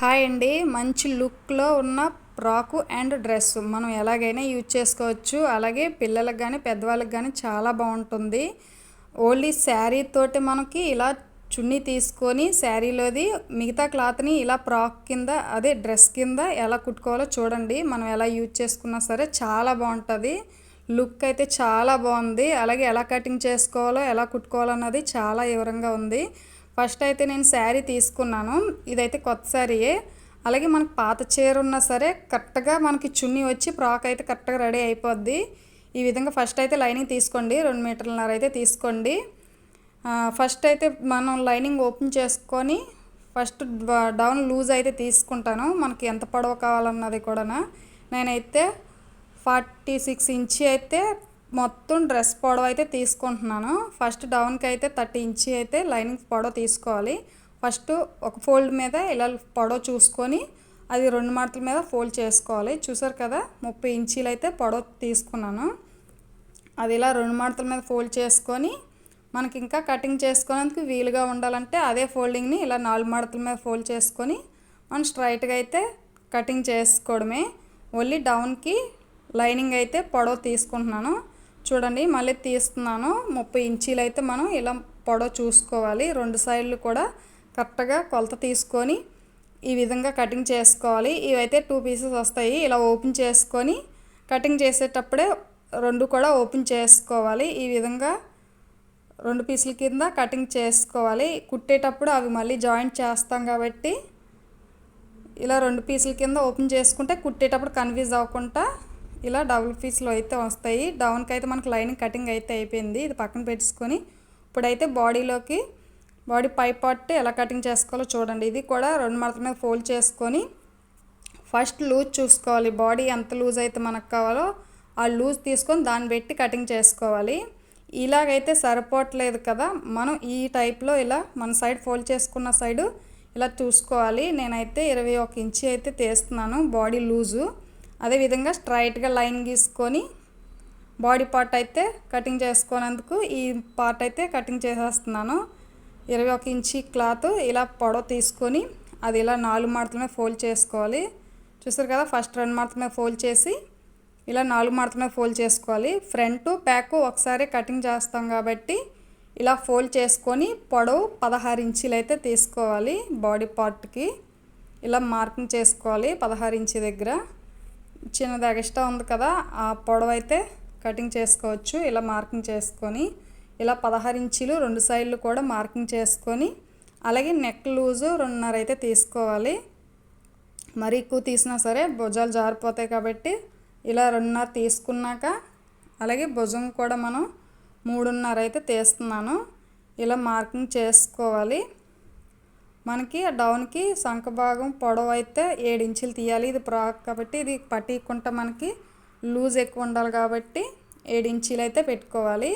Hi అండి. మంచి లుక్లో ఉన్న ఫ్రాకు అండ్ డ్రెస్ మనం ఎలాగైనా యూజ్ చేసుకోవచ్చు. అలాగే పిల్లలకు కానీ పెద్దవాళ్ళకి కానీ చాలా బాగుంటుంది. ఓన్లీ శారీ తోటి మనకి ఇలా చున్నీ తీసుకొని శారీలోది మిగతా క్లాత్ని ఇలా ఫ్రాక్ కింద అదే డ్రెస్ కింద ఎలా కుట్టుకోవాలో చూడండి. మనం ఎలా యూజ్ చేసుకున్నా సరే చాలా బాగుంటుంది. లుక్ అయితే చాలా బాగుంది. అలాగే ఎలా కటింగ్ చేసుకోవాలో ఎలా కుట్టుకోవాలో అన్నది చాలా వివరంగా ఉంది. ఫస్ట్ అయితే నేను శారీ తీసుకున్నాను. ఇదైతే కొత్త శారీయే. అలాగే మనకు పాత చీర ఉన్నా సరే కరెక్ట్గా మనకి చున్నీ వచ్చి ఫ్రాక్ అయితే కరెక్ట్గా రెడీ అయిపోద్ది. ఈ విధంగా ఫస్ట్ అయితే లైనింగ్ తీసుకోండి. 2 మీటర్లన్నర అయితే తీసుకోండి. ఫస్ట్ అయితే మనం లైనింగ్ ఓపెన్ చేసుకొని ఫస్ట్ డౌన్ లూజ్ అయితే తీసుకుంటాను. మనకి ఎంత పొడవు కావాలన్నది కూడా నేనైతే 46 ఇంచ్ అయితే మొత్తం డ్రెస్ పొడవు అయితే తీసుకుంటున్నాను. ఫస్ట్ డౌన్కి అయితే 30 ఇంచ్ అయితే లైనింగ్ పొడవు తీసుకోవాలి. ఫస్ట్ ఒక ఫోల్డ్ మీద ఇలా పొడవు చూసుకొని అది 2 మడతల మీద ఫోల్డ్ చేసుకోవాలి. చూసారు కదా, 30 ఇంచీలు అయితే పొడవు తీసుకున్నాను. అది ఇలా 2 మడతల మీద ఫోల్డ్ చేసుకొని మనకి ఇంకా కటింగ్ చేసుకోవడానికి వీలుగా ఉండాలంటే అదే ఫోల్డింగ్ని ఇలా 4 మడతల మీద ఫోల్డ్ చేసుకొని మనం స్ట్రైట్గా అయితే కటింగ్ చేసుకోవడమే. ఓన్లీ డౌన్కి లైనింగ్ అయితే పొడవు తీసుకుంటున్నాను. చూడండి, మళ్ళీ తీస్తున్నాను. 30 ఇంచీలు అయితే మనం ఇలా పొడవు చూసుకోవాలి. 2 సైడ్లు కూడా కరెక్ట్గా కొలత తీసుకొని ఈ విధంగా కటింగ్ చేసుకోవాలి. ఇవైతే 2 పీసెస్ వస్తాయి. ఇలా ఓపెన్ చేసుకొని కటింగ్ చేసేటప్పుడే 2 కూడా ఓపెన్ చేసుకోవాలి. ఈ విధంగా 2 పీసుల కింద కటింగ్ చేసుకోవాలి. కుట్టేటప్పుడు అవి మళ్ళీ జాయింట్ చేస్తాం కాబట్టి ఇలా 2 పీసుల కింద ఓపెన్ చేసుకుంటే కుట్టేటప్పుడు కన్ఫ్యూజ్ అవ్వకుండా ఇలా డబుల్ పీస్లో అయితే వస్తాయి. డౌన్కి అయితే మనకు లైనింగ్ కటింగ్ అయితే అయిపోయింది. ఇది పక్కన పెట్టుకొని ఇప్పుడైతే బాడీ పై పార్ట్ ఎలా కటింగ్ చేసుకోవాలో చూడండి. ఇది కూడా 2 మడతల మీద ఫోల్డ్ చేసుకొని ఫస్ట్ లూజ్ చూసుకోవాలి. బాడీ ఎంత లూజ్ అయితే మనకు కావాలో ఆ లూజ్ తీసుకొని దాన్ని పెట్టి కటింగ్ చేసుకోవాలి. ఇలాగైతే సరిపోవట్లేదు కదా, మనం ఈ టైప్లో ఇలా మన సైడ్ ఫోల్డ్ చేసుకున్న సైడు ఇలా చూసుకోవాలి. నేనైతే 21 ఇంచ్ అయితే తీస్తున్నాను బాడీ లూజు. అదేవిధంగా స్ట్రైట్గా లైన్ గీసుకొని బాడీ పార్ట్ అయితే కటింగ్ చేసుకునేందుకు ఈ పార్ట్ అయితే కటింగ్ చేసేస్తున్నాను. 21 ఇంచ్ క్లాత్ ఇలా పొడవు తీసుకొని అది ఇలా 4 మడతల మీద ఫోల్డ్ చేసుకోవాలి. చూసారు కదా, ఫస్ట్ 2 మడతల మీద ఫోల్డ్ చేసి ఇలా 4 మడతల మీద ఫోల్డ్ చేసుకోవాలి. ఫ్రంట్ బ్యాక్ ఒకసారి కటింగ్ చేస్తాం కాబట్టి ఇలా ఫోల్డ్ చేసుకొని పొడవు 16 ఇంచీలు అయితే తీసుకోవాలి. బాడీ పార్ట్కి ఇలా మార్కింగ్ చేసుకోవాలి. 16 ఇంచ్ దగ్గర చిన్నది ఎక్స్ట్రా ఉంది కదా, ఆ పొడవు అయితే కటింగ్ చేసుకోవచ్చు. ఇలా మార్కింగ్ చేసుకొని ఇలా 16 ఇంచీలు 2 సైడ్లు కూడా మార్కింగ్ చేసుకొని అలాగే నెక్ లూజు 2.5 అయితే తీసుకోవాలి. మరి ఎక్కువ తీసినా సరే భుజాలు జారిపోతాయి కాబట్టి ఇలా 2.5 తీసుకున్నాక అలాగే భుజం కూడా మనం 3.5 అయితే తీస్తున్నాను. ఇలా మార్కింగ్ చేసుకోవాలి. మనకి డౌన్కి సంఖ భాగం పొడవు అయితే 7 ఇంచులు తీయాలి. ఇది ఫ్రాక్ కాబట్టి ఇది పట్టికుంటా మనకి లూజ్ ఎక్కువ ఉండాలి కాబట్టి 7 ఇంచీలు అయితే పెట్టుకోవాలి.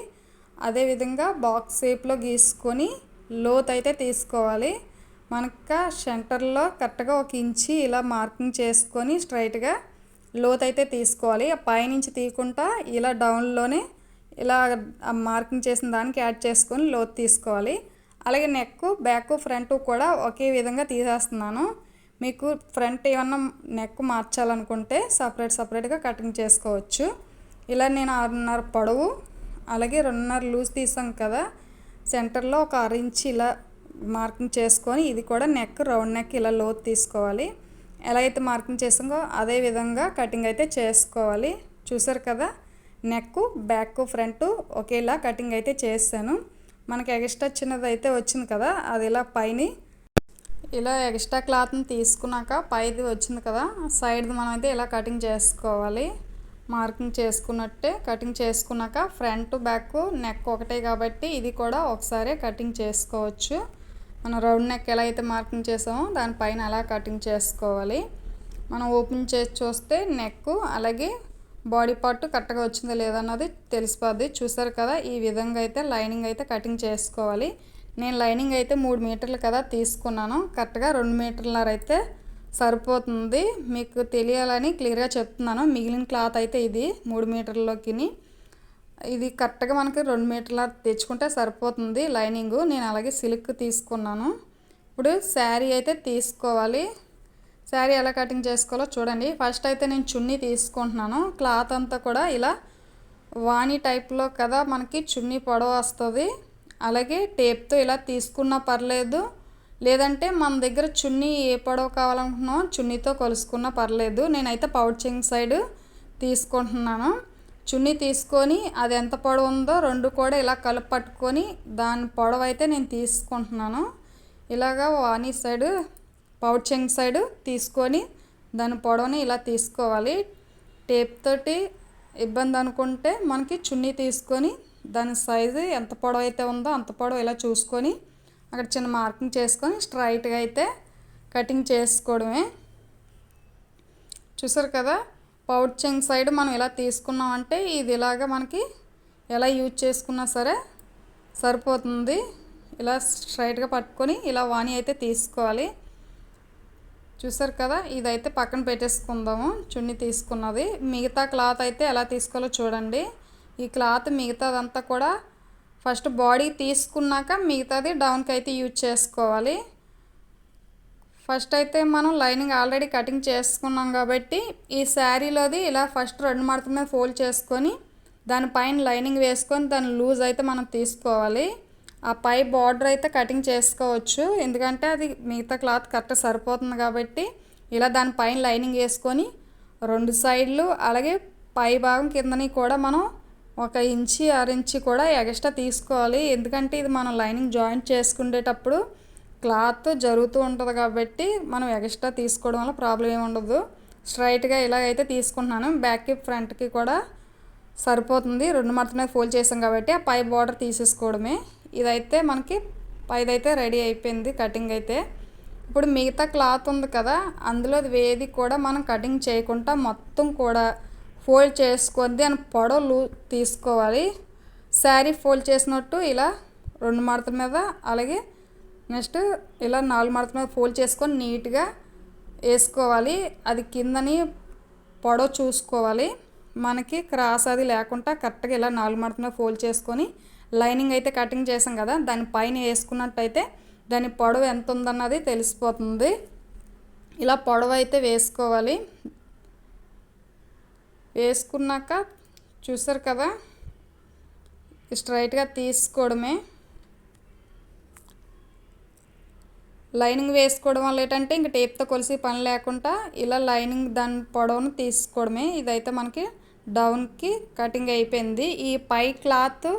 అదేవిధంగా బాక్స్ షేప్లో గీసుకొని లోత్ అయితే తీసుకోవాలి. మనకు సెంటర్లో కరెక్ట్గా 1 ఇంచి ఇలా మార్కింగ్ చేసుకొని స్ట్రైట్గా లోత్ అయితే తీసుకోవాలి. పైనుంచి తీయకుండా ఇలా డౌన్లోనే ఇలా మార్కింగ్ చేసిన దానికి యాడ్ చేసుకొని లోత్ తీసుకోవాలి. అలాగే నెక్ బ్యాక్ ఫ్రంట్ కూడా ఒకే విధంగా తీసేస్తున్నాను. మీకు ఫ్రంట్ ఏమన్నా నెక్ మార్చాలనుకుంటే సపరేట్గా కటింగ్ చేసుకోవచ్చు. ఇలా నేను 6.5 పొడవు అలాగే 2.5 లూజ్ తీసాం కదా, సెంటర్లో ఒక 6 ఇంచ్ ఇలా మార్కింగ్ చేసుకొని ఇది కూడా నెక్ రౌండ్ నెక్ ఇలా లోతు తీసుకోవాలి. ఎలా అయితే మార్కింగ్ చేసామో అదే విధంగా కటింగ్ అయితే చేసుకోవాలి. చూసారు కదా, నెక్ బ్యాక్ ఫ్రంట్ ఒకేలా కటింగ్ అయితే చేశాను. మనకి ఎక్స్ట్రా చిన్నది అయితే వచ్చింది కదా, అది ఇలా పైన ఇలా ఎక్స్ట్రా క్లాత్ని తీసుకున్నాక పైది వచ్చింది కదా, సైడ్ది మనం అయితే ఇలా కటింగ్ చేసుకోవాలి. మార్కింగ్ చేసుకున్నట్టే కటింగ్ చేసుకున్నాక ఫ్రంట్ బ్యాక్ నెక్ ఒకటే కాబట్టి ఇది కూడా ఒకసారి కటింగ్ చేసుకోవచ్చు. మనం రౌండ్ నెక్ ఎలా అయితే మార్కింగ్ చేసామో దానిపైన అలా కటింగ్ చేసుకోవాలి. మనం ఓపెన్ చేసి చూస్తే నెక్ అలాగే బాడీ పార్ట్ కరెక్ట్గా వచ్చిందో లేదన్నది తెలిసిపోద్ది. చూసారు కదా, ఈ విధంగా అయితే లైనింగ్ అయితే కటింగ్ చేసుకోవాలి. నేను లైనింగ్ అయితే 3 మీటర్లు కదా తీసుకున్నాను. కరెక్ట్గా 2 మీటర్లన్నర అయితే సరిపోతుంది. మీకు తెలియాలని క్లియర్గా చెప్తున్నాను. మిగిలిన క్లాత్ అయితే ఇది 3 మీటర్లలోకి ఇది కరెక్ట్గా మనకి 2 మీటర్ల తెచ్చుకుంటే సరిపోతుంది లైనింగ్. నేను అలాగే సిల్క్ తీసుకున్నాను. ఇప్పుడు శారీ అయితే తీసుకోవాలి. శారీ ఎలా కటింగ్ చేసుకోవాలో చూడండి. ఫస్ట్ అయితే నేను చున్నీ తీసుకుంటున్నాను. క్లాత్ అంతా కూడా ఇలా వాణి టైప్లో కదా మనకి చున్నీ పొడవు వస్తుంది. అలాగే టేప్తో ఇలా తీసుకున్నా పర్లేదు, లేదంటే మన దగ్గర చున్నీ ఏ పొడవు కావాలనుకున్నామో చున్నీతో కొలుసుకున్నా పర్లేదు. నేనైతే పౌచింగ్ సైడ్ తీసుకుంటున్నాను. చున్నీ తీసుకొని అది ఎంత పొడవు ఉందో రెండు కూడా ఇలా కలుపు పట్టుకొని దాని పొడవు అయితే నేను తీసుకుంటున్నాను. ఇలాగా వాణి సైడ్ పౌచింగ్ సైడ్ తీసుకొని దాని పొడవుని ఇలా తీసుకోవాలి. టేప్ తోటి ఇబ్బంది అనుకుంటే మనకి చున్నీ తీసుకొని దాని సైజు ఎంత పొడవు అయితే ఉందో అంత పొడవు ఇలా చూసుకొని అక్కడ చిన్న మార్కింగ్ చేసుకొని స్ట్రైట్గా అయితే కటింగ్ చేసుకోవడమే. చూసారు కదా, పౌచింగ్ సైడ్ మనం ఇలా తీసుకున్నామంటే ఇది ఇలాగా మనకి ఎలా యూజ్ చేసుకున్నా సరే సరిపోతుంది. ఇలా స్ట్రైట్గా పట్టుకొని ఇలా వాణి అయితే తీసుకోవాలి. చూసారు కదా, ఇదైతే పక్కన పెట్టేసుకుందాము. చున్నీ తీసుకున్నది మిగతా క్లాత్ అయితే ఎలా తీసుకోవాలో చూడండి. ఈ క్లాత్ మిగతాదంతా కూడా ఫస్ట్ బాడీ తీసుకున్నాక మిగతాది డౌన్కి అయితే యూజ్ చేసుకోవాలి. ఫస్ట్ అయితే మనం లైనింగ్ ఆల్రెడీ కటింగ్ చేసుకున్నాం కాబట్టి ఈ శారీలోది ఇలా ఫస్ట్ రెండు మడత మీద ఫోల్డ్ చేసుకొని దానిపైన లైనింగ్ వేసుకొని దాని లూజ్ అయితే మనం తీసుకోవాలి. ఆ పై బార్డర్ అయితే కటింగ్ చేసుకోవచ్చు, ఎందుకంటే అది మిగతా క్లాత్ కరెక్ట్ సరిపోతుంది కాబట్టి ఇలా దానిపైన లైనింగ్ వేసుకొని రెండు సైడ్లు అలాగే పై భాగం కిందని కూడా మనం 1 ఇంచి 6 ఇంచి కూడా ఎక్స్ట్రా తీసుకోవాలి. ఎందుకంటే ఇది మనం లైనింగ్ జాయింట్ చేసుకునేటప్పుడు క్లాత్ జరుగుతూ ఉంటుంది కాబట్టి మనం ఎక్స్ట్రా తీసుకోవడం వల్ల ప్రాబ్లం ఏమి ఉండదు. స్ట్రైట్గా ఇలాగైతే తీసుకుంటున్నాను. బ్యాక్కి ఫ్రంట్కి కూడా సరిపోతుంది. రెండు మడత మీద ఫోల్డ్ చేసాం కాబట్టి ఆ పై బార్డర్ తీసేసుకోవడమే. ఇదైతే మనకి పైదైతే రెడీ అయిపోయింది కటింగ్ అయితే. ఇప్పుడు మిగతా క్లాత్ ఉంది కదా, అందులో ఏది కూడా మనం కటింగ్ చేయకుండా మొత్తం కూడా ఫోల్డ్ చేసుకొని దాని పొడవు తీసుకోవాలి. శారీ ఫోల్డ్ చేసినట్టు ఇలా రెండు మడతల మీద అలాగే నెక్స్ట్ ఇలా 4 మడతల మీద ఫోల్డ్ చేసుకొని నీట్గా వేసుకోవాలి. అది కిందని పొడవు చూసుకోవాలి, మనకి క్రాస్ అది లేకుండా కరెక్ట్గా ఇలా 4 మడతల మీద ఫోల్డ్ చేసుకొని లైనింగ్ అయితే కటింగ్ చేసాం కదా దానిపైన వేసుకున్నట్టయితే దాని పొడవు ఎంత ఉందన్నది తెలిసిపోతుంది. ఇలా పొడవు అయితే వేసుకోవాలి. వేసుకున్నాక చూసారు కదా, స్ట్రైట్గా తీసుకోవడమే. లైనింగ్ వేసుకోవడం వల్ల ఏంటంటే ఇంక టేప్తో కొలిసి పని లేకుండా ఇలా లైనింగ్ దాని పొడవును తీసుకోవడమే. ఇదైతే మనకి డౌన్కి కటింగ్ అయిపోయింది. ఈ పై క్లాత్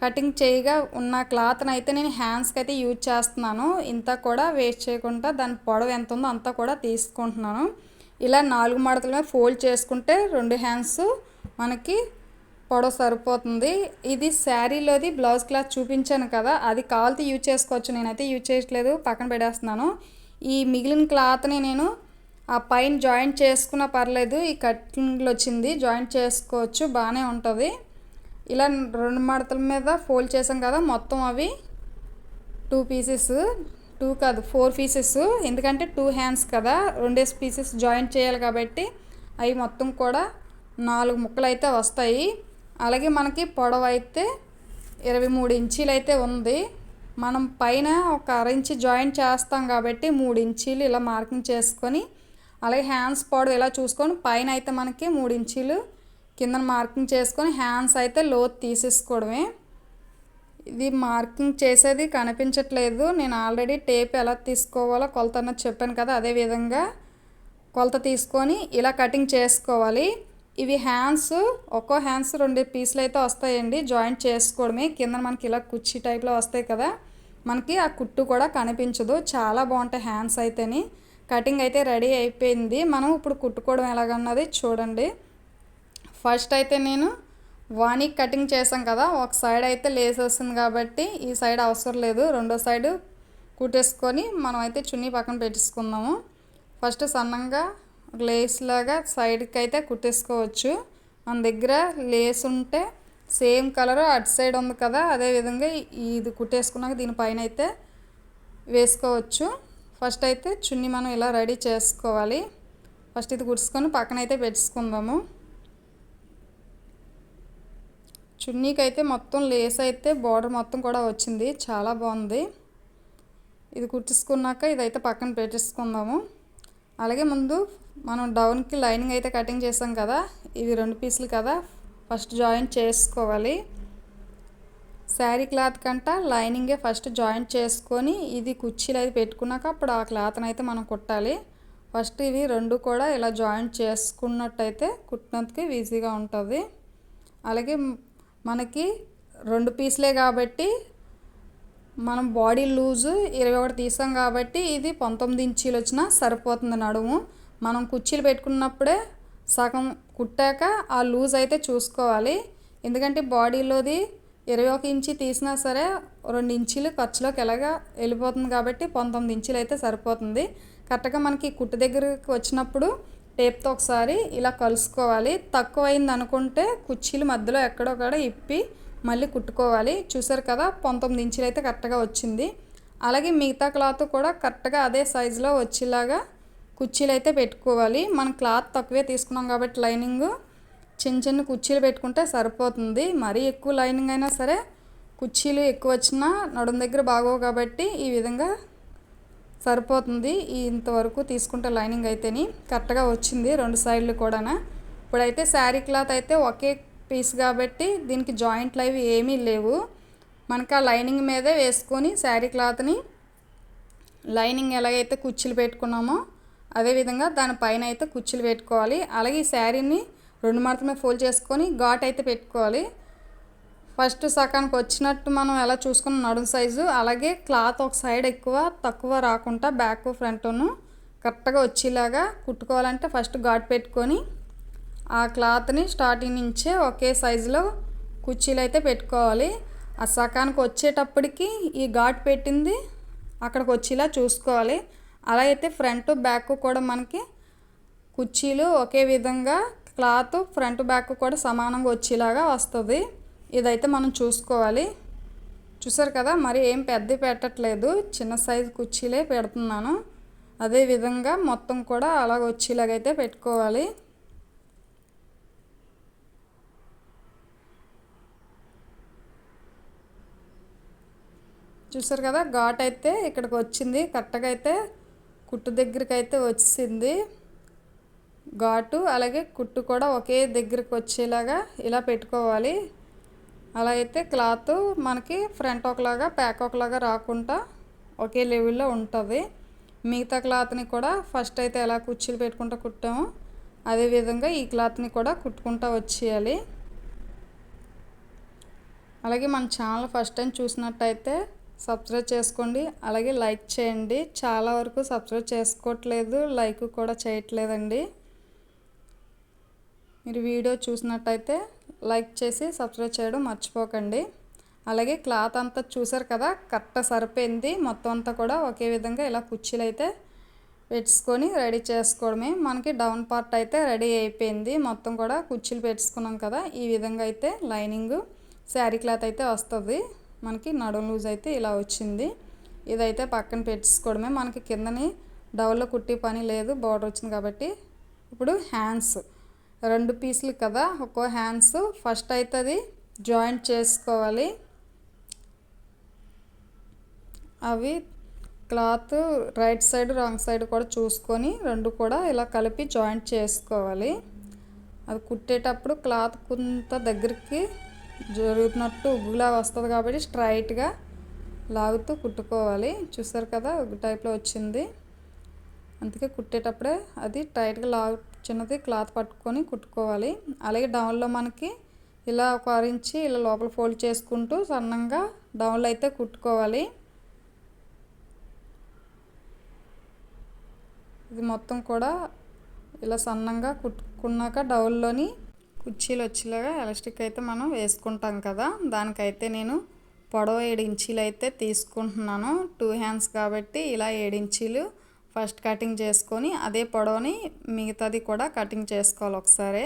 కటింగ్ చేయగా ఉన్న క్లాత్ని అయితే నేను హ్యాండ్స్కి అయితే యూజ్ చేస్తున్నాను. ఇంత కూడా వేస్ట్ చేయకుండా దాని పొడవు ఎంత ఉందో అంతా కూడా తీసుకుంటున్నాను. ఇలా 4 మడతల మీద ఫోల్డ్ చేసుకుంటే 2 హ్యాండ్స్ మనకి పొడవు సరిపోతుంది. ఇది శారీలోది బ్లౌజ్ క్లాత్ చూపించాను కదా, అది కావాలితే యూజ్ చేసుకోవచ్చు. నేనైతే యూజ్ చేయట్లేదు, పక్కన పెట్టేస్తున్నాను. ఈ మిగిలిన క్లాత్ని నేను ఆ పైన జాయింట్ చేసుకున్నా పర్లేదు, ఈ కటింగ్లో వచ్చింది జాయింట్ చేసుకోవచ్చు, బాగానే ఉంటుంది. ఇలా 2 మడతల మీద ఫోల్డ్ చేసాం కదా, మొత్తం అవి 2 పీసెస్, 2 కాదు 4 పీసెస్, ఎందుకంటే 2 హ్యాండ్స్ కదా, 2 పీసెస్ జాయింట్ చేయాలి కాబట్టి అవి మొత్తం కూడా 4 ముక్కలు అయితే వస్తాయి. అలాగే మనకి పొడవు అయితే 23 ఇంచీలు అయితే ఉంది. మనం పైన ఒక 1/2 ఇంచి జాయింట్ చేస్తాం కాబట్టి 3 ఇంచీలు ఇలా మార్కింగ్ చేసుకొని అలాగే హ్యాండ్స్ పొడవు ఇలా చూసుకొని పైన అయితే మనకి 3 ఇంచీలు కింద మార్కింగ్ చేసుకొని హ్యాండ్స్ అయితే లోతు తీసేసుకోవడమే. ఇది మార్కింగ్ చేసేది కనిపించట్లేదు, నేను ఆల్రెడీ టేప్ ఎలా తీసుకోవాలో కొలత అన్నది చెప్పాను కదా, అదే విధంగా కొలత తీసుకొని ఇలా కటింగ్ చేసుకోవాలి. ఇవి హ్యాండ్స్, ఒక్కో హ్యాండ్స్ 2 పీసులు అయితే వస్తాయండి, జాయింట్ చేసుకోవడమే. కింద మనకి ఇలా కుర్చీ టైప్లో వస్తాయి కదా, మనకి ఆ కుట్టు కూడా కనిపించదు, చాలా బాగుంటాయి హ్యాండ్స్ అయితేని. కటింగ్ అయితే రెడీ అయిపోయింది. మనం ఇప్పుడు కుట్టుకోవడం ఎలాగన్నది చూడండి. ఫస్ట్ అయితే నేను వాణి కటింగ్ చేసాం కదా, ఒక సైడ్ అయితే లేస్ వస్తుంది కాబట్టి ఈ సైడ్ అవసరం లేదు, రెండో సైడ్ కుట్టేసుకొని మనం అయితే చున్నీ పక్కన పెట్టేసుకుందాము. ఫస్ట్ సన్నంగా లేస్ లాగా సైడ్కి అయితే కుట్టేసుకోవచ్చు. మన దగ్గర లేస్ ఉంటే సేమ్ కలర్ అటు సైడ్ ఉంది కదా, అదేవిధంగా ఇది కుట్టేసుకున్నాక దీనిపైన అయితే వేసుకోవచ్చు. ఫస్ట్ అయితే చున్నీ మనం ఇలా రెడీ చేసుకోవాలి. ఫస్ట్ ఇది కుట్టుకొని పక్కన అయితే పెట్టేసుకుందాము. చున్నీకి అయితే మొత్తం లేస్ అయితే బార్డర్ మొత్తం కూడా వచ్చింది, చాలా బాగుంది. ఇది కుట్టేసుకున్నాక ఇదైతే పక్కన పెట్టేసుకుందాము. అలాగే ముందు మనం డౌన్కి లైనింగ్ అయితే కటింగ్ చేసాం కదా, ఇవి 2 పీసులు కదా, ఫస్ట్ జాయింట్ చేసుకోవాలి. శారీ క్లాత్ కంట లైనింగే ఫస్ట్ జాయింట్ చేసుకొని ఇది కుర్చీలు అయితే పెట్టుకున్నాక అప్పుడు ఆ క్లాత్ని అయితే మనం కుట్టాలి. ఫస్ట్ ఇవి 2 కూడా ఇలా జాయింట్ చేసుకున్నట్టయితే కుట్టినందుకు ఈజీగా ఉంటుంది. అలాగే మనకి 2 పీసులే కాబట్టి మనం బాడీ లూజు 21 తీసాం కాబట్టి ఇది 19 ఇంచీలు వచ్చినా సరిపోతుంది నడుము. మనం కుర్చీలు పెట్టుకున్నప్పుడే సగం కుట్టాక ఆ లూజ్ అయితే చూసుకోవాలి. ఎందుకంటే బాడీలోది 21 ఇంచీ తీసినా సరే 2 ఇంచీలు ఖర్చులోకి ఎలాగా వెళ్ళిపోతుంది కాబట్టి 19 ఇంచీలు అయితే సరిపోతుంది. కరెక్ట్గా మనకి కుట్టు దగ్గరికి వచ్చినప్పుడు టేప్తో ఒకసారి ఇలా కలుసుకోవాలి. తక్కువైంది అనుకుంటే కుర్చీలు మధ్యలో ఎక్కడో ఇప్పి మళ్ళీ కుట్టుకోవాలి. చూసారు కదా, 19 ఇంచులు అయితే కరెక్ట్గా వచ్చింది. అలాగే మిగతా క్లాత్ కూడా కరెక్ట్గా అదే సైజులో వచ్చేలాగా కుర్చీలు అయితే పెట్టుకోవాలి. మనం క్లాత్ తక్కువే తీసుకున్నాం కాబట్టి లైనింగ్ చిన్న కుర్చీలు పెట్టుకుంటే సరిపోతుంది. మరీ ఎక్కువ లైనింగ్ అయినా సరే కుర్చీలు ఎక్కువ వచ్చినా నడుము దగ్గర బాగోవు కాబట్టి ఈ విధంగా సరిపోతుంది. ఇంతవరకు తీసుకుంటే లైనింగ్ అయితేని కరెక్ట్గా వచ్చింది 2 సైడ్లు కూడా. ఇప్పుడైతే శారీ క్లాత్ అయితే ఒకే పీస్ కాబట్టి దీనికి జాయింట్లు అవి ఏమీ లేవు. మనకు ఆ లైనింగ్ మీదే వేసుకొని శారీ క్లాత్ని లైనింగ్ ఎలాగైతే కుర్చీలు పెట్టుకున్నామో అదేవిధంగా దానిపైన అయితే కుర్చీలు పెట్టుకోవాలి. అలాగే ఈ శారీని 2 మడతల మీద ఫోల్డ్ చేసుకొని ఘాట్ అయితే పెట్టుకోవాలి. ఫస్ట్ సకానికి వచ్చినట్టు మనం ఎలా చూసుకున్న నడుము సైజు అలాగే క్లాత్ ఒక సైడ్ ఎక్కువ తక్కువ రాకుండా బ్యాక్ ఫ్రంట్ను కరెక్ట్గా వచ్చేలాగా కుట్టుకోవాలంటే ఫస్ట్ ఘాట్ పెట్టుకొని ఆ క్లాత్ని స్టార్టింగ్ నుంచే ఒకే సైజులో కుర్చీలు అయితే పెట్టుకోవాలి. ఆ సకానికి వచ్చేటప్పటికి ఈ ఘాట్ పెట్టింది అక్కడికి వచ్చేలా చూసుకోవాలి. అలా అయితే ఫ్రంట్ బ్యాక్ కూడా మనకి కుర్చీలు ఒకే విధంగా క్లాత్ ఫ్రంట్ బ్యాక్ కూడా సమానంగా వచ్చేలాగా వస్తుంది. ఇదైతే మనం చూసుకోవాలి. చూసారు కదా, మరి ఏం పెద్ద పెట్టట్లేదు, చిన్న సైజు కుర్చీలే పెడుతున్నాను. అదేవిధంగా మొత్తం కూడా అలాగ వచ్చేలాగైతే పెట్టుకోవాలి. చూసారు కదా, ఘాట్ అయితే ఇక్కడికి వచ్చింది. కరెక్ట్గా అయితే కుట్టు దగ్గరికి అయితే వచ్చింది ఘాటు. అలాగే కుట్టు కూడా ఒకే దగ్గరికి వచ్చేలాగా ఇలా పెట్టుకోవాలి. అలా అయితే క్లాత్ మనకి ఫ్రంట్ ఒకలాగా బ్యాక్ ఒకలాగా రాకుండా ఒకే లెవెల్లో ఉంటుంది. మిగతా క్లాత్ని కూడా ఫస్ట్ అయితే ఎలా కుర్చీలు పెట్టుకుంటూ కుట్టామో అదేవిధంగా ఈ క్లాత్ని కూడా కుట్టుకుంటూ వచ్చేయాలి. అలాగే మన ఛానల్ ఫస్ట్ టైం చూసినట్టయితే సబ్స్క్రైబ్ చేసుకోండి, అలాగే లైక్ చేయండి. చాలా వరకు సబ్స్క్రైబ్ చేసుకోవట్లేదు, లైక్ కూడా చేయట్లేదండి. మీరు వీడియో చూసినట్టయితే లైక్ చేసి సబ్స్క్రైబ్ చేయడం మర్చిపోకండి. అలాగే క్లాత్ అంతా చూసారు కదా, కరెక్ట్ సరిపోయింది. మొత్తం అంతా కూడా ఒకే విధంగా ఇలా కుర్చీలు అయితే పెట్టుకొని రెడీ చేసుకోవడమే. మనకి డౌన్ పార్ట్ అయితే రెడీ అయిపోయింది. మొత్తం కూడా కుర్చీలు పెట్టుకున్నాం కదా, ఈ విధంగా అయితే లైనింగ్ శారీ క్లాత్ అయితే వస్తుంది. మనకి నడుము లూజ్ అయితే ఇలా వచ్చింది. ఇదైతే పక్కన పెట్టుకోవడమే. మనకి కిందని డౌన్లో కుట్టి పని లేదు, బార్డర్ వచ్చింది కాబట్టి. ఇప్పుడు హ్యాండ్స్ 2 పీసులు కదా, ఒక్కో హ్యాండ్స్ ఫస్ట్ అయితే అది జాయింట్ చేసుకోవాలి. అవి cloth right side wrong side కూడా చూసుకొని 2 కూడా ఇలా కలిపి జాయింట్ చేసుకోవాలి. అది కుట్టేటప్పుడు క్లాత్ కొంత దగ్గరికి జరుగుతున్నట్టు ఉగ్గులా వస్తుంది కాబట్టి స్ట్రైట్గా లాగుతూ కుట్టుకోవాలి. చూసారు కదా, ఉగ్గు టైప్లో వచ్చింది. అందుకే కుట్టేటప్పుడే అది టైట్గా చిన్నది క్లాత్ పట్టుకొని కుట్టుకోవాలి. అలాగే డౌన్లో మనకి ఇలా 1 ఇంచి ఇలా లోపల ఫోల్డ్ చేసుకుంటూ సన్నంగా డౌన్లో అయితే కుట్టుకోవాలి. ఇది మొత్తం కూడా ఇలా సన్నంగా కుట్టుకున్నాక డౌన్లోని కుర్చీలు వచ్చేలాగా ఎలాస్టిక్ అయితే మనం వేసుకుంటాం కదా, దానికైతే నేను పొడవు 7 ఇంచీలు అయితే తీసుకుంటున్నాను. 2 హ్యాండ్స్ కాబట్టి ఇలా 7 ఇంచీలు ఫస్ట్ కటింగ్ చేసుకొని అదే పొడవుని మిగతాది కూడా కటింగ్ చేసుకోవాలి. ఒకసారి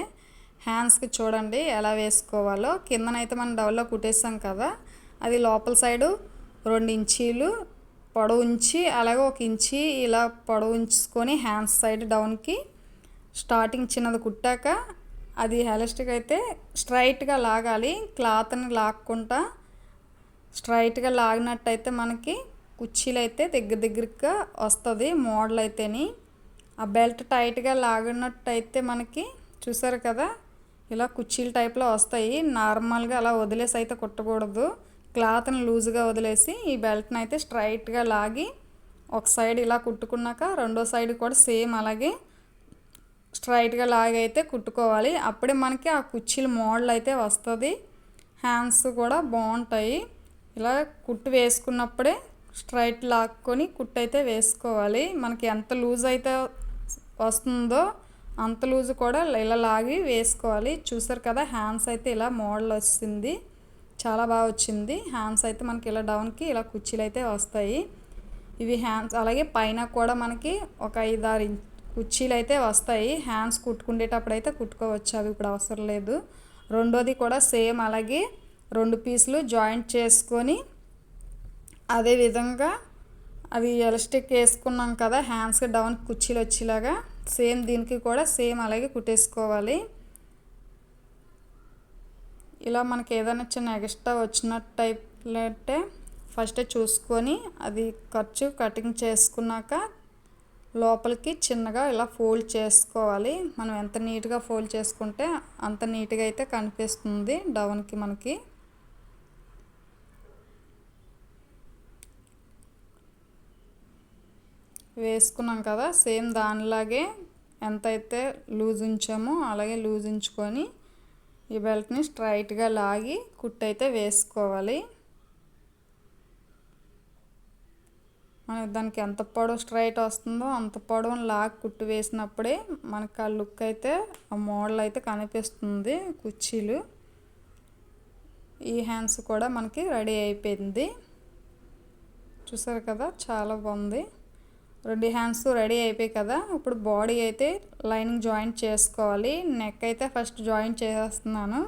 హ్యాండ్స్కి చూడండి ఎలా వేసుకోవాలో. కిందనైతే మనం డౌన్లో కుట్టేసాం కదా, అది లోపల సైడు 2 ఇంచీలు పొడవు ఉంచి అలాగే 1 ఇంచి ఇలా పొడవు ఉంచుకొని హ్యాండ్స్ సైడ్ డౌన్కి స్టార్టింగ్ చిన్నది కుట్టాక అది ఎలాస్టిక్ అయితే స్ట్రైట్గా లాగాలి. క్లాత్ని లాక్కుంటా స్ట్రైట్గా లాగినట్టయితే మనకి కుర్చీలు అయితే దగ్గరగా వస్తుంది మోడల్ అయితేని. ఆ బెల్ట్ టైట్గా లాగినట్టయితే మనకి చూసారు కదా ఇలా కుర్చీల టైప్లో వస్తాయి. నార్మల్గా అలా వదిలేసి అయితే కుట్టకూడదు. క్లాత్ని లూజ్గా వదిలేసి ఈ బెల్ట్ని అయితే స్ట్రైట్గా లాగి ఒక సైడ్ ఇలా కుట్టుకున్నాక రెండో సైడ్ కూడా సేమ్ అలాగే స్ట్రైట్గా లాగి అయితే కుట్టుకోవాలి. అప్పుడే మనకి ఆ కుర్చీల మోడల్ అయితే వస్తుంది. హ్యాండ్స్ కూడా బాగుంటాయి. ఇలా కుట్టు వేసుకున్నప్పుడే స్ట్రైట్ లాక్కొని కుట్టు అయితే వేసుకోవాలి. మనకి ఎంత లూజ్ అయితే వస్తుందో అంత లూజ్ కూడా ఇలా లాగి వేసుకోవాలి. చూసారు కదా హ్యాండ్స్ అయితే ఇలా మోడల్ వచ్చింది, చాలా బాగా వచ్చింది. హ్యాండ్స్ అయితే మనకి ఇలా డౌన్కి ఇలా కుర్చీలు అయితే వస్తాయి. ఇవి హ్యాండ్స్ అలాగే పైన కూడా మనకి ఒక 5-6 కుర్చీలు అయితే వస్తాయి. హ్యాండ్స్ కుట్టుకునేటప్పుడు అయితే కుట్టుకోవచ్చు, అవి ఇప్పుడు అవసరం లేదు. రెండోది కూడా సేమ్ అలాగే 2 పీసులు జాయింట్ చేసుకొని అదే విధంగా అవి ఎలాస్టిక్ వేసుకున్నాం కదా హ్యాండ్స్కి డౌన్ కుర్చీలు వచ్చేలాగా సేమ్ దీనికి కూడా సేమ్ అలాగే కుట్టేసుకోవాలి. ఇలా మనకి ఏదైనా చిన్న ఎక్స్ట్రా వచ్చినట్టయితే ఫస్ట్ చూసుకొని అది ఖర్చు కటింగ్ చేసుకున్నాక లోపలికి చిన్నగా ఇలా ఫోల్డ్ చేసుకోవాలి. మనం ఎంత నీట్గా ఫోల్డ్ చేసుకుంటే అంత నీట్గా అయితే కనిపిస్తుంది డౌన్కి మనకి. వేసుకున్నాం కదా సేమ్ దానిలాగే ఎంతైతే లూజ్ ఉంచామో అలాగే లూజ్ ఉంచుకొని ఈ బెల్ట్ని స్ట్రైట్గా లాగి కుట్టు అయితే వేసుకోవాలి. మనకి దానికి ఎంత పొడవు స్ట్రైట్ వస్తుందో అంత పొడవును లాగి కుట్టు వేసినప్పుడే మనకు ఆ లుక్ అయితే ఆ మోడల్ అయితే కనిపిస్తుంది కుర్చీలు. ఈ హ్యాండ్స్ కూడా మనకి రెడీ అయిపోయింది. చూసారు కదా చాలా బాగుంది. 2 హ్యాండ్స్ రెడీ అయిపోయాయి కదా. ఇప్పుడు బాడీ అయితే లైనింగ్ జాయింట్ చేసుకోవాలి. నెక్ అయితే ఫస్ట్ జాయింట్ చేసేస్తున్నాను.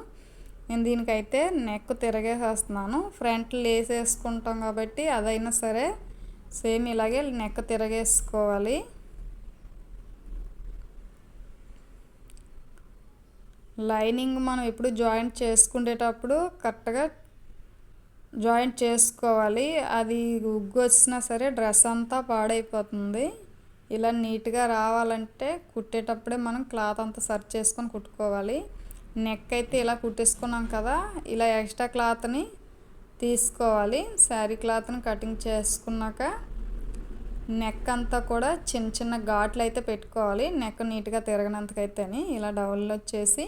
నేను దీనికైతే నెక్ తిరగేసేస్తున్నాను. ఫ్రంట్ లేస్ వేసుకుంటాం కాబట్టి అదైనా సరే సేమ్ ఇలాగే నెక్ తిరగేసుకోవాలి. లైనింగ్ మనం ఎప్పుడు జాయింట్ చేసుకునేటప్పుడు కరెక్ట్గా జాయింట్ చేసుకోవాలి. అది ఉగ్గు వచ్చినా సరే డ్రెస్ అంతా పాడైపోతుంది. ఇలా నీట్గా రావాలంటే కుట్టేటప్పుడే మనం క్లాత్ అంతా సర్చ్ చేసుకొని కుట్టుకోవాలి. నెక్ అయితే ఇలా కుట్టేసుకున్నాం కదా, ఇలా ఎక్స్ట్రా క్లాత్ని తీసుకోవాలి. శారీ క్లాత్ని కటింగ్ చేసుకున్నాక నెక్ అంతా కూడా చిన్న చిన్న ఘాట్లు అయితే పెట్టుకోవాలి. నెక్ నీట్గా తిరగనంతకైతేని ఇలా డౌన్లో వచ్చేసి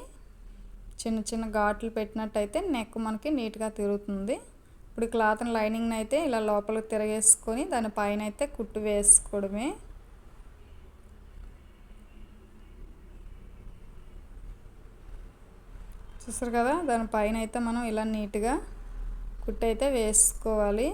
చిన్న చిన్న ఘాట్లు పెట్టినట్టయితే నెక్ మనకి నీట్గా తిరుగుతుంది. ఇప్పుడు క్లాత్ని లైనింగ్ని అయితే ఇలా లోపలికి తిరగేసుకొని దానిపైన అయితే కుట్టు వేసుకోవడమే. చూసారు కదా దానిపైన అయితే మనం ఇలా నీట్గా కుట్టు అయితే వేసుకోవాలి.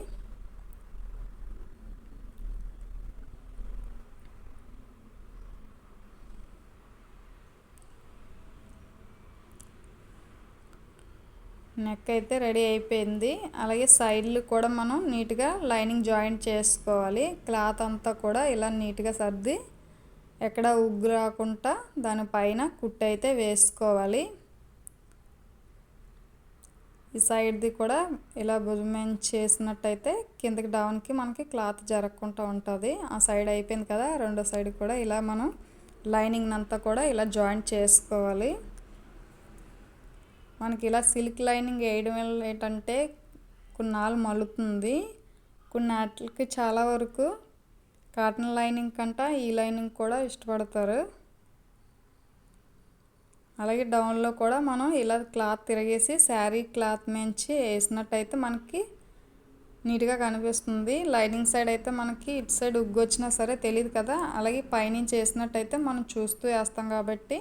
నెక్ అయితే రెడీ అయిపోయింది. అలాగే సైడ్లు కూడా మనం నీట్గా లైనింగ్ జాయింట్ చేసుకోవాలి. క్లాత్ అంతా కూడా ఇలా నీట్గా సర్ది ఎక్కడ ఉగ్గు రాకుండా దానిపైన కుట్టు అయితే వేసుకోవాలి. ఈ సైడ్ది కూడా ఇలా భుజం చేసినట్టయితే కిందకి డౌన్కి మనకి క్లాత్ జరగకుండా ఉంటుంది. ఆ సైడ్ అయిపోయింది కదా, రెండో సైడ్ కూడా ఇలా మనం లైనింగ్ అంతా కూడా ఇలా జాయింట్ చేసుకోవాలి. మనకి ఇలా సిల్క్ లైనింగ్ వేయడం వల్ల ఏంటంటే కొన్నాళ్ళు మలుతుంది. కొన్నిటికి చాలా వరకు కాటన్ లైనింగ్ కంటే ఈ లైనింగ్ కూడా ఇష్టపడతారు. అలాగే డౌన్లో కూడా మనం ఇలా క్లాత్ తిరిగేసి శారీ క్లాత్ మించి వేసినట్టయితే మనకి నీట్గా కనిపిస్తుంది. లైనింగ్ సైడ్ అయితే మనకి ఇటు సైడ్ ఉగ్గు వచ్చినా సరే తెలియదు కదా. అలాగే పైనుంచి వేసినట్టయితే మనం చూస్తూ వేస్తాం కాబట్టి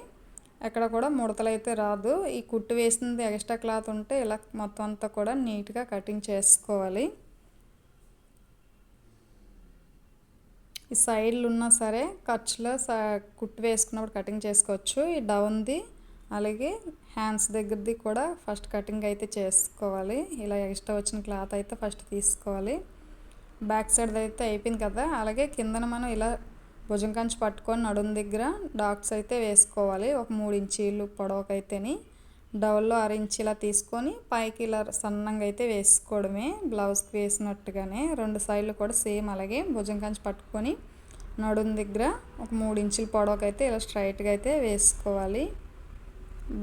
ఎక్కడ కూడా ముడతలు అయితే రాదు. ఈ కుట్టు వేసింది ఎక్స్ట్రా క్లాత్ ఉంటే ఇలా మొత్తం అంతా కూడా నీట్గా కటింగ్ చేసుకోవాలి. ఈ సైడ్లు ఉన్నా సరే ఖర్చులో కుట్టు వేసుకున్నప్పుడు కటింగ్ చేసుకోవచ్చు. ఈ డౌన్ది అలాగే హ్యాండ్స్ దగ్గరది కూడా ఫస్ట్ కటింగ్ అయితే చేసుకోవాలి. ఇలా ఎక్స్ట్రా వచ్చిన క్లాత్ అయితే ఫస్ట్ తీసుకోవాలి. బ్యాక్ సైడ్ అయితే అయిపోయింది కదా. అలాగే కిందన మనం ఇలా భుజం కంచి పట్టుకొని నడుం దగ్గర డాట్స్ అయితే వేసుకోవాలి. ఒక 3 ఇంచీలు పొడవకైతేని డౌన్లో 6 ఇంచీలా తీసుకొని పైకి ఇలా సన్నంగా అయితే వేసుకోవడమే బ్లౌజ్కి వేసినట్టుగానే. 2 సైడ్లు కూడా సేమ్ అలాగే భుజం కంచి పట్టుకొని నడుం దగ్గర ఒక 3 ఇంచుల పొడవుకైతే ఇలా స్ట్రైట్గా అయితే వేసుకోవాలి.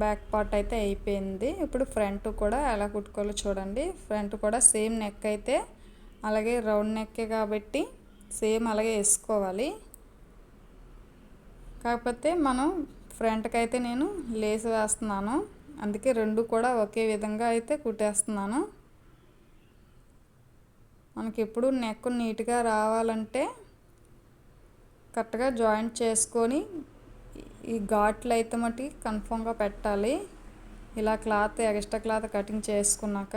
బ్యాక్ పార్ట్ అయితే అయిపోయింది. ఇప్పుడు ఫ్రంట్ కూడా ఎలా కుట్టుకోవాలో చూడండి. ఫ్రంట్ కూడా సేమ్ నెక్ అయితే అలాగే రౌండ్ నెక్కే కాబట్టి సేమ్ అలాగే వేసుకోవాలి. కాకపోతే మనం ఫ్రంట్కి అయితే నేను లేస్ వేస్తున్నాను, అందుకే రెండు కూడా ఒకే విధంగా అయితే కుట్టేస్తున్నాను. మనకి ఎప్పుడు నెక్ నీట్గా రావాలంటే కరెక్ట్గా జాయింట్ చేసుకొని ఈ ఘాట్లు అయితే మట్టి కన్ఫామ్గా పెట్టాలి. ఇలా క్లాత్ ఎక్స్ట్రా క్లాత్ కటింగ్ చేసుకున్నాక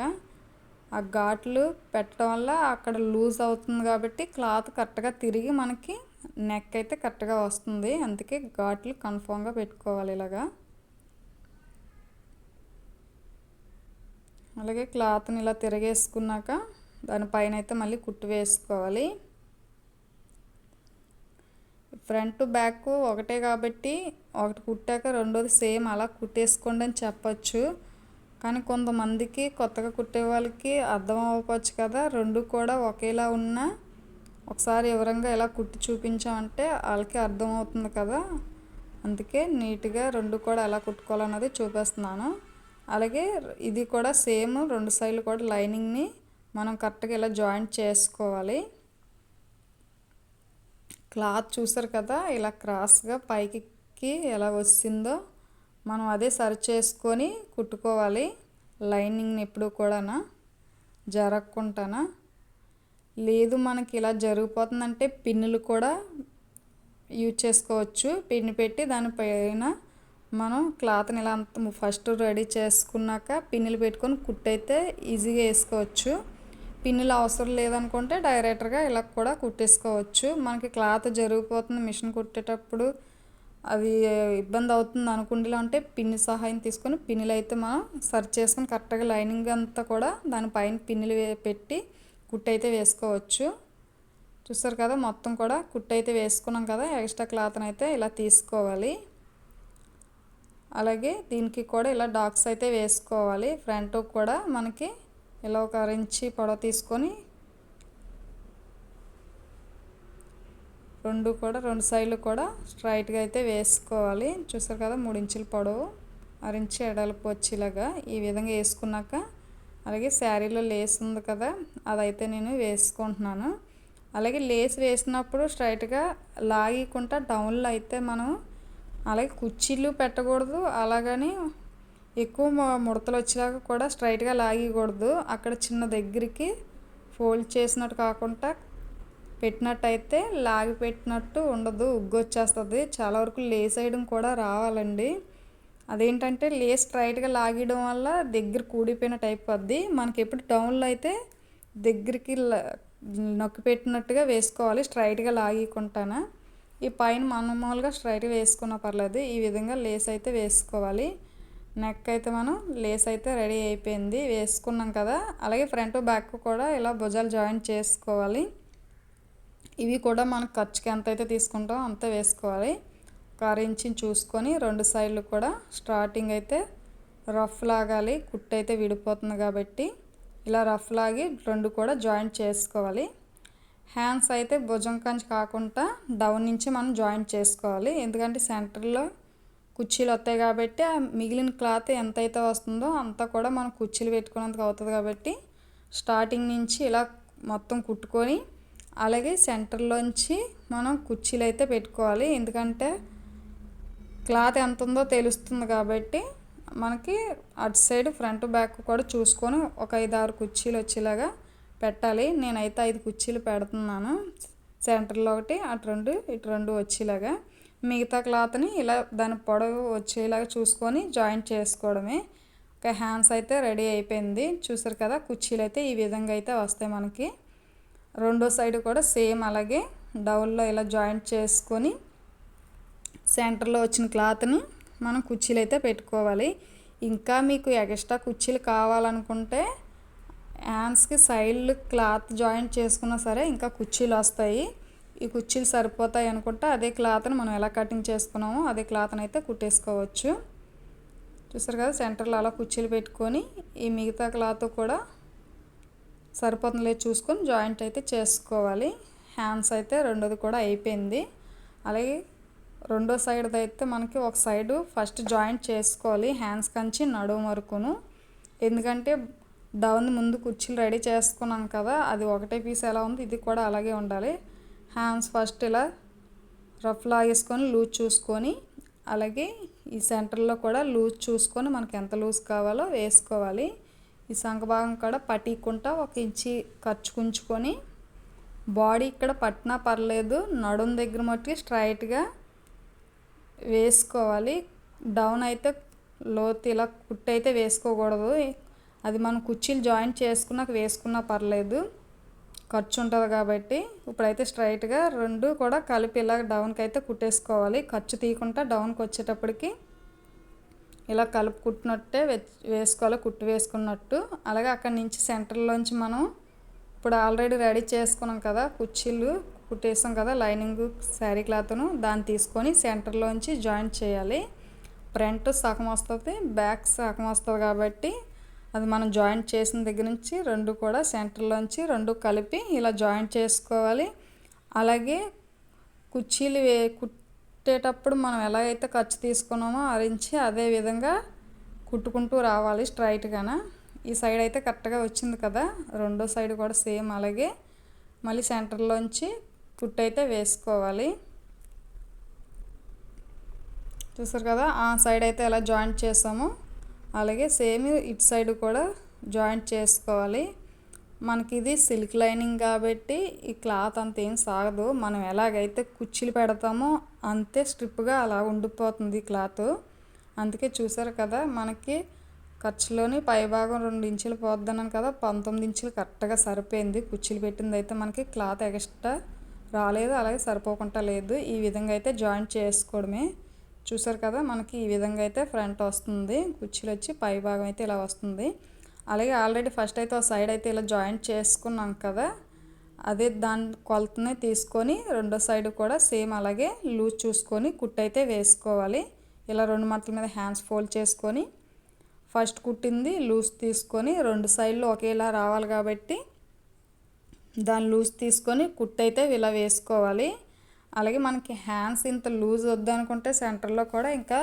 ఆ ఘాట్లు పెట్టడం వల్ల అక్కడ లూజ్ అవుతుంది కాబట్టి క్లాత్ కరెక్ట్గా తిరిగి మనకి నెక్ అయితే కరెక్ట్గా వస్తుంది. అందుకే ఘాట్లు కన్ఫామ్గా పెట్టుకోవాలి ఇలాగా. అలాగే క్లాత్ని ఇలా తిరగేసుకున్నాక దానిపైన అయితే మళ్ళీ కుట్టు వేసుకోవాలి. ఫ్రంట్ బ్యాక్ ఒకటే కాబట్టి ఒకటి కుట్టాక రెండోది సేమ్ అలా కుట్టేసుకోండి అని చెప్పచ్చు. కానీ కొంతమందికి కొత్తగా కుట్టే వాళ్ళకి అర్థం అవ్వవచ్చు కదా, రెండు కూడా ఒకేలా ఉన్నా ఒకసారి వివరంగా ఎలా కుట్టి చూపించామంటే వాళ్ళకి అర్థమవుతుంది కదా. అందుకే నీట్గా రెండు కూడా ఎలా కుట్టుకోవాలన్నది చూపిస్తున్నాను. అలాగే ఇది కూడా సేమ్ రెండు సైడ్లు కూడా లైనింగ్ని మనం కరెక్ట్గా ఇలా జాయింట్ చేసుకోవాలి. క్లాత్ చూసారు కదా, ఇలా క్రాస్గా పైకి ఎలా వచ్చిందో మనం అదే సరి చేసుకొని కుట్టుకోవాలి. లైనింగ్ని ఎప్పుడు కూడా జరగకుండానా. లేదు మనకి ఇలా జరిగిపోతుందంటే పిన్నులు కూడా యూజ్ చేసుకోవచ్చు. పిన్ పెట్టి దానిపైన మనం క్లాత్ని ఇలా అంత ఫస్ట్ రెడీ చేసుకున్నాక పిన్నులు పెట్టుకొని కుట్టయితే ఈజీగా వేసుకోవచ్చు. పిన్నులు అవసరం లేదనుకుంటే డైరెక్ట్గా ఇలా కూడా కుట్టేసుకోవచ్చు. మనకి క్లాత్ జరిగిపోతుంది మిషన్ కుట్టేటప్పుడు అది ఇబ్బంది అవుతుంది అనుకుంటేలా అంటే పిన్ని సహాయం తీసుకొని పిన్నులు అయితే మనం సరి చేసుకొని కరెక్ట్గా లైనింగ్ అంతా కూడా దానిపైన పిన్నులు పెట్టి కుట్టయితే వేసుకోవచ్చు. చూస్తారు కదా, మొత్తం కూడా కుట్టయితే వేసుకున్నాం కదా. ఎక్స్ట్రా క్లాత్ని అయితే ఇలా తీసుకోవాలి. అలాగే దీనికి కూడా ఇలా డాట్స్ అయితే వేసుకోవాలి. ఫ్రంట్ కూడా మనకి ఇలా ఒక 1 ఇంచు పొడవు తీసుకొని రెండు సైడ్లు కూడా స్ట్రైట్గా అయితే వేసుకోవాలి. చూసారు కదా, 3 ఇంచుల పొడవు 1 ఇంచు ఎడల్పు వచ్చేలాగా ఈ విధంగా వేసుకున్నాక అలాగే శారీలో లేస్ ఉంది కదా, అదైతే నేను వేసుకుంటున్నాను. అలాగే లేస్ వేసినప్పుడు స్ట్రైట్గా లాగకుండా డౌన్లో అయితే మనం అలాగే కుర్చీలు పెట్టకూడదు, అలాగని ఎక్కువ ముడతలు వచ్చేలాగా కూడా స్ట్రైట్గా లాగకూడదు. అక్కడ చిన్న దగ్గరికి ఫోల్డ్ చేసినట్టు కాకుండా పెట్టినట్టయితే లాగి పెట్టినట్టు ఉండదు, ఉగ్గు వచ్చేస్తుంది. చాలా వరకు లేస్ వేయడం కూడా రావాలండి. అదేంటంటే లేస్ స్ట్రైట్గా లాగడం వల్ల దగ్గర కూడిపోయినట్టు అయిపోద్ది. మనకి ఎప్పుడు డౌన్లో అయితే దగ్గరికి నొక్కి పెట్టినట్టుగా వేసుకోవాలి, స్ట్రైట్గా లాగకుండానా. ఈ పైన మామూలుగా స్ట్రైట్గా వేసుకున్నా పర్లేదు. ఈ విధంగా లేస్ అయితే వేసుకోవాలి. నెక్ అయితే మనం లేస్ అయితే రెడీ అయిపోయింది, వేసుకున్నాం కదా. అలాగే ఫ్రంట్ బ్యాక్ కూడా ఇలా భుజాలు జాయింట్ చేసుకోవాలి. ఇవి కూడా మనకు ఖర్చుకి ఎంత అయితే తీసుకుంటామో అంతే వేసుకోవాలి. ఒక 1 ఇంచుని చూసుకొని రెండు సైడ్లు కూడా స్టార్టింగ్ అయితే రఫ్ లాగాలి. కుట్టు అయితే విడిపోతుంది కాబట్టి ఇలా రఫ్ లాగి రెండు కూడా జాయింట్ చేసుకోవాలి. హ్యాండ్స్ అయితే భుజం కంచి కాకుండా డౌన్ నుంచి మనం జాయింట్ చేసుకోవాలి. ఎందుకంటే సెంటర్లో కుర్చీలు వస్తాయి కాబట్టి ఆ మిగిలిన క్లాత్ ఎంత అయితే వస్తుందో అంతా కూడా మనం కుర్చీలు పెట్టుకున్నందుకు అవుతుంది కాబట్టి స్టార్టింగ్ నుంచి ఇలా మొత్తం కుట్టుకొని అలాగే సెంటర్లోంచి మనం కుర్చీలు అయితే పెట్టుకోవాలి. ఎందుకంటే క్లాత్ ఎంత ఉందో తెలుస్తుంది కాబట్టి మనకి అటు సైడ్ ఫ్రంట్ బ్యాక్ కూడా చూసుకొని ఒక 5-6 కుర్చీలు వచ్చేలాగా పెట్టాలి. నేనైతే 5 కుర్చీలు పెడుతున్నాను. సెంటర్లో ఒకటి, అటు 2 ఇటు 2 వచ్చేలాగా. మిగతా క్లాత్ని ఇలా దాని పొడవు వచ్చేలాగా చూసుకొని జాయింట్ చేసుకోవడమే. ఒక హ్యాండ్స్ అయితే రెడీ అయిపోయింది. చూసారు కదా, కుర్చీలు అయితే ఈ విధంగా అయితే వస్తాయి మనకి. రెండో సైడ్ కూడా సేమ్ అలాగే డౌన్లో ఇలా జాయింట్ చేసుకొని సెంటర్లో వచ్చిన క్లాత్ని మనం కుర్చీలు అయితే పెట్టుకోవాలి. ఇంకా మీకు ఎక్స్ట్రా కుర్చీలు కావాలనుకుంటే హ్యాండ్స్కి సైడ్లు క్లాత్ జాయింట్ చేసుకున్నా సరే ఇంకా కుర్చీలు వస్తాయి. ఈ కుర్చీలు సరిపోతాయి అనుకుంటే అదే క్లాత్ని మనం ఎలా కటింగ్ చేసుకున్నామో అదే క్లాత్ని అయితే కుట్టేసుకోవచ్చు. చూసారు కదా, సెంటర్లో అలా కుర్చీలు పెట్టుకొని ఈ మిగతా క్లాత్ కూడా సరిపోతుంది లేదు చూసుకొని జాయింట్ అయితే చేసుకోవాలి. హ్యాండ్స్ అయితే రెండోది కూడా అయిపోయింది. అలాగే రెండో సైడ్ది అయితే మనకి ఒక సైడు ఫస్ట్ జాయింట్ చేసుకోవాలి హ్యాండ్స్ కంచి నడుము వరకును. ఎందుకంటే డౌన్ ముందు కుర్చీలు రెడీ చేసుకున్నాం కదా, అది ఒకటే పీస్ ఎలా ఉంది ఇది కూడా అలాగే ఉండాలి. హ్యాండ్స్ ఫస్ట్ ఇలా రఫ్ లాగేసుకొని లూజ్ చూసుకొని, అలాగే ఈ సెంటర్లో కూడా లూజ్ చూసుకొని మనకి ఎంత లూజ్ కావాలో వేసుకోవాలి. ఈ సంఖ భాగం కూడా పట్టికుంటా 1 ఇంచి ఖర్చుకుంచుకొని, బాడీ ఇక్కడ పట్టినా పర్లేదు, నడుము దగ్గర మట్టుకి స్ట్రైట్గా వేసుకోవాలి. డౌన్ అయితే లోతు ఇలా కుట్టు అయితే వేసుకోకూడదు. అది మనం కుర్చీలు జాయింట్ చేసుకున్నాక వేసుకున్నా పర్లేదు, ఖర్చు ఉంటుంది కాబట్టి. ఇప్పుడైతే స్ట్రైట్గా రెండు కూడా కలిపి ఇలా డౌన్కి అయితే కుట్టేసుకోవాలి. ఖర్చు తీయకుండా డౌన్కి వచ్చేటప్పటికి ఇలా కలిపి కుట్టినట్టే వేసుకోవాలి, కుట్టు వేసుకున్నట్టు. అలాగే అక్కడి నుంచి సెంటర్లోంచి మనం ఇప్పుడు ఆల్రెడీ రెడీ చేసుకున్నాం కదా, కుర్చీలు కుట్టేసాం కదా లైనింగ్ శారీ క్లాత్ను, దాన్ని తీసుకొని సెంటర్లోంచి జాయింట్ చేయాలి. ఫ్రంట్ సగం వస్తుంది, బ్యాక్ సగం వస్తుంది కాబట్టి అది మనం జాయింట్ చేసిన దగ్గర నుంచి రెండు కూడా సెంటర్లోంచి రెండు కలిపి ఇలా జాయింట్ చేసుకోవాలి. అలాగే కుర్చీలు కుట్టేటప్పుడు మనం ఎలాగైతే ఖర్చు తీసుకున్నామో అరించి అదే విధంగా కుట్టుకుంటూ రావాలి స్ట్రైట్గాన. ఈ సైడ్ అయితే కరెక్ట్గా వచ్చింది కదా, రెండో సైడ్ కూడా సేమ్ అలాగే మళ్ళీ సెంటర్లోంచి కుట్టు అయితే వేసుకోవాలి. చూసారు కదా, ఆ సైడ్ అయితే ఎలా జాయింట్ చేసామో అలాగే సేమ్ ఇటు సైడ్ కూడా జాయింట్ చేసుకోవాలి. మనకి ఇది సిల్క్ లైనింగ్ కాబట్టి ఈ క్లాత్ అంత ఏం సాగదు. మనం ఎలాగైతే కుర్చీలు పెడతామో అంతే స్ట్రిప్గా అలా ఉండిపోతుంది క్లాత్. అందుకే చూసారు కదా, మనకి ఖర్చులోని పైభాగం 2 ఇంచులు పోద్దన్నాను కదా, 19 ఇంచులు కరెక్ట్గా సరిపోయింది. కుర్చీలు పెట్టింది అయితే మనకి క్లాత్ ఎక్స్ట్రా రాలేదు, అలాగే సరిపోకుండా లేదు. ఈ విధంగా అయితే జాయింట్ చేసుకోవడమే. చూసారు కదా, మనకి ఈ విధంగా అయితే ఫ్రంట్ వస్తుంది, కుర్చీలు వచ్చి పై భాగం అయితే ఇలా వస్తుంది. అలాగే ఆల్రెడీ ఫస్ట్ అయితే ఒక సైడ్ అయితే ఇలా జాయింట్ చేసుకున్నాం కదా, అదే దాని కొలతనే తీసుకొని రెండో సైడ్ కూడా సేమ్ అలాగే లూజ్ చూసుకొని కుట్టు అయితే వేసుకోవాలి. ఇలా 2 మడతల మీద హ్యాండ్స్ ఫోల్డ్ చేసుకొని ఫస్ట్ కుట్టింది లూజ్ తీసుకొని, రెండు సైడ్లు ఒకేలా రావాలి కాబట్టి దాని లూజ్ తీసుకొని కుట్టు అయితే ఇలా వేసుకోవాలి. అలాగే మనకి హ్యాండ్స్ ఇంత లూజ్ వద్దనుకుంటే సెంటర్లో కూడా ఇంకా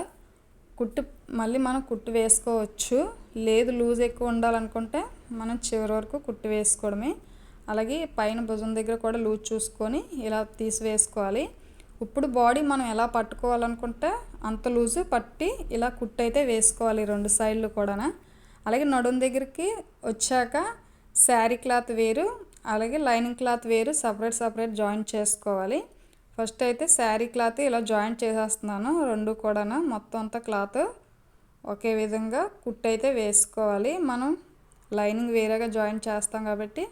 కుట్టు మళ్ళీ మనం కుట్టు వేసుకోవచ్చు. లేదు లూజ్ ఎక్కువ ఉండాలనుకుంటే మనం చివరి వరకు కుట్టు వేసుకోవడమే. అలాగే పైన భుజం దగ్గర కూడా లూజ్ చూసుకొని ఇలా తీసి వేసుకోవాలి. ఇప్పుడు బాడీ మనం ఎలా పట్టుకోవాలనుకుంటే అంత లూజు పట్టి ఇలా కుట్టు అయితే వేసుకోవాలి రెండు సైడ్లు కూడా. అలాగే నడుం దగ్గరికి వచ్చాక శారీ క్లాత్ వేరు, అలాగే లైనింగ్ క్లాత్ వేరు, సపరేట్ జాయింట్ చేసుకోవాలి. ఫస్ట్ అయితే శారీ క్లాత్ ఇలా జాయింట్ చేసేస్తున్నాను రెండు కూడా. మొత్తం అంతా క్లాత్ ఒకే విధంగా కుట్టు అయితే వేసుకోవాలి. మనం లైనింగ్ వేరేగా జాయింట్ చేస్తాం కాబట్టి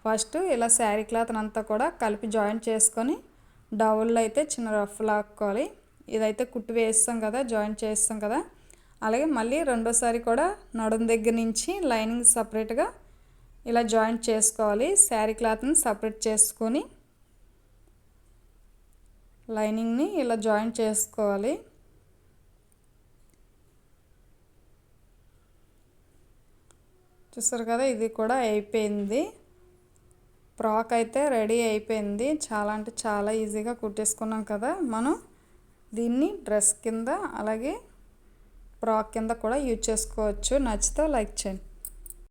ఫస్ట్ ఇలా శారీ క్లాత్ అంతా కూడా కలిపి జాయింట్ చేసుకొని డౌల్లో అయితే చిన్న రఫ్ లాక్కోవాలి. ఇదైతే కుట్టు వేస్తాం కదా, జాయింట్ చేస్తాం కదా. అలాగే మళ్ళీ రెండోసారి కూడా నడుం దగ్గర నుంచి లైనింగ్ సపరేట్గా ఇలా జాయింట్ చేసుకోవాలి. శారీ క్లాత్ని సపరేట్ చేసుకొని లైనింగ్ని ఇలా జాయింట్ చేసుకోవాలి. చూసారు కదా, ఇది కూడా అయిపోయింది. ఫ్రాక్ అయితే రెడీ అయిపోయింది. చాలా అంటే చాలా ఈజీగా కుట్టేసుకున్నాం కదా. మనం దీన్ని డ్రెస్ కింద అలాగే ఫ్రాక్ కింద కూడా యూజ్ చేసుకోవచ్చు. నచ్చితే లైక్ చేయండి.